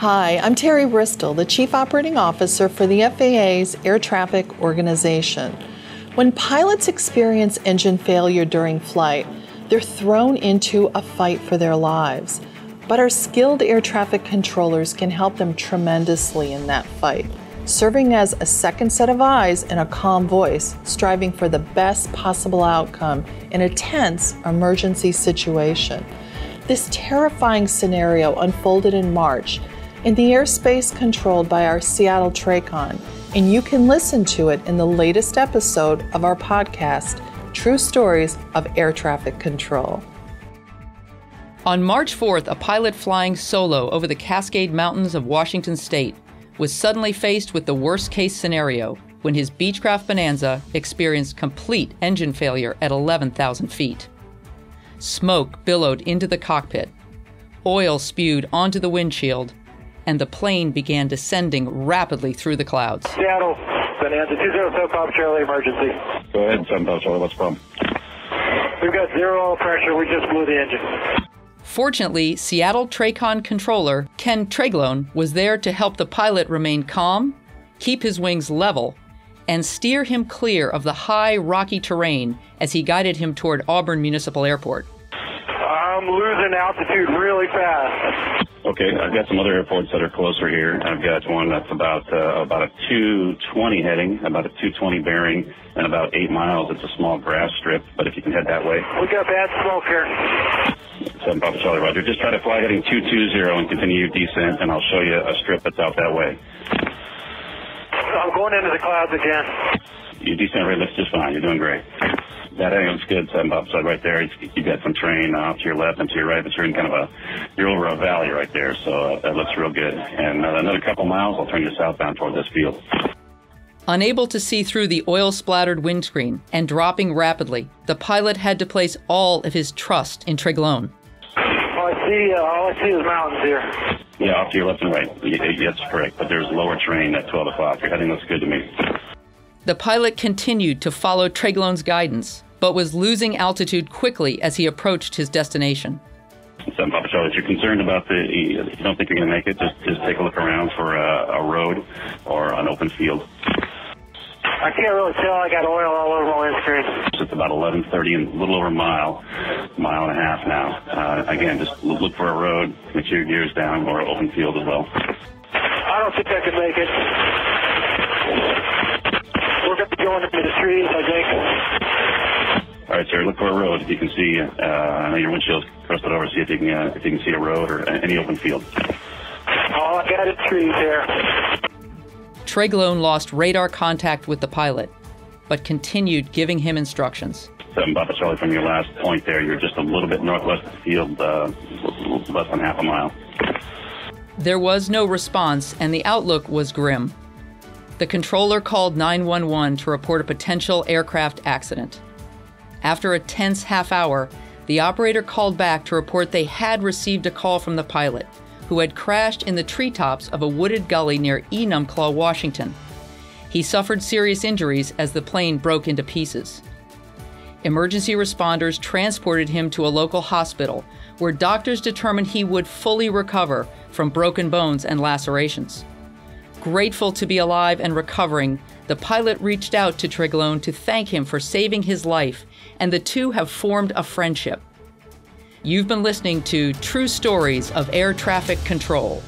Hi, I'm Terry Bristol, the Chief Operating Officer for the FAA's Air Traffic Organization. When pilots experience engine failure during flight, they're thrown into a fight for their lives. But our skilled air traffic controllers can help them tremendously in that fight, serving as a second set of eyes and a calm voice, striving for the best possible outcome in a tense emergency situation. This terrifying scenario unfolded in March in the airspace controlled by our Seattle TRACON, and you can listen to it in the latest episode of our podcast, True Stories of Air Traffic Control. On March 4th, a pilot flying solo over the Cascade Mountains of Washington State was suddenly faced with the worst-case scenario when his Beechcraft Bonanza experienced complete engine failure at 11,000 feet. Smoke billowed into the cockpit, oil spewed onto the windshield, and the plane began descending rapidly through the clouds. Seattle, Bonanza, 207 Papa Charlie, emergency. Go ahead, 7 Papa Charlie, what's the problem? We've got zero oil pressure, we just blew the engine. Fortunately, Seattle TRACON controller Ken Treglone was there to help the pilot remain calm, keep his wings level, and steer him clear of the high, rocky terrain as he guided him toward Auburn Municipal Airport. I'm losing altitude really fast. Okay, I've got some other airports that are closer here. I've got one that's about a 220 heading, about a 220 bearing, and about 8 miles. It's a small grass strip, but if you can head that way. We got bad smoke here. 7 Papa Charlie, Roger. Just try to fly heading 220 and continue your descent, and I'll show you a strip that's out that way. I'm going into the clouds again. Your descent rate looks just fine. You're doing great. That area looks good, 7 Papa Charlie, right there. You've got some terrain off to your left and to your right, but you're in kind of you're over a valley right there, so that looks real good. And another couple miles, I'll turn you southbound toward this field. Unable to see through the oil-splattered windscreen and dropping rapidly, the pilot had to place all of his trust in Treglone. All I see is mountains here. Yeah, off to your left and right. That's correct, but there's lower terrain at 12 o'clock. Your heading looks good to me. The pilot continued to follow Treglone's guidance, but was losing altitude quickly as he approached his destination. 7 Papa Charlie, if you're concerned about you don't think you're going to make it, just take a look around for a road or an open field. I can't really tell. I got oil all over my windscreen. It's about 11:30 and a little over a mile and a half now. Again, just look for a road, make sure your gear's down, or an open field as well. I don't think I can make it. We're going to be going into the trees, I think. All right, sir, look for a road. If you can see, I know your windshield's crusted over, see if you can see a road or any open field. All I got is trees here. Treglone lost radar contact with the pilot, but continued giving him instructions. 7 Papa Charlie, from your last point there, you're just a little bit northwest of the field, less than half a mile. There was no response, and the outlook was grim. The controller called 911 to report a potential aircraft accident. After a tense half hour, the operator called back to report they had received a call from the pilot, who had crashed in the treetops of a wooded gully near Enumclaw, Washington. He suffered serious injuries as the plane broke into pieces. Emergency responders transported him to a local hospital, where doctors determined he would fully recover from broken bones and lacerations. Grateful to be alive and recovering, the pilot reached out to Treglone to thank him for saving his life, and the two have formed a friendship. You've been listening to True Stories of Air Traffic Control.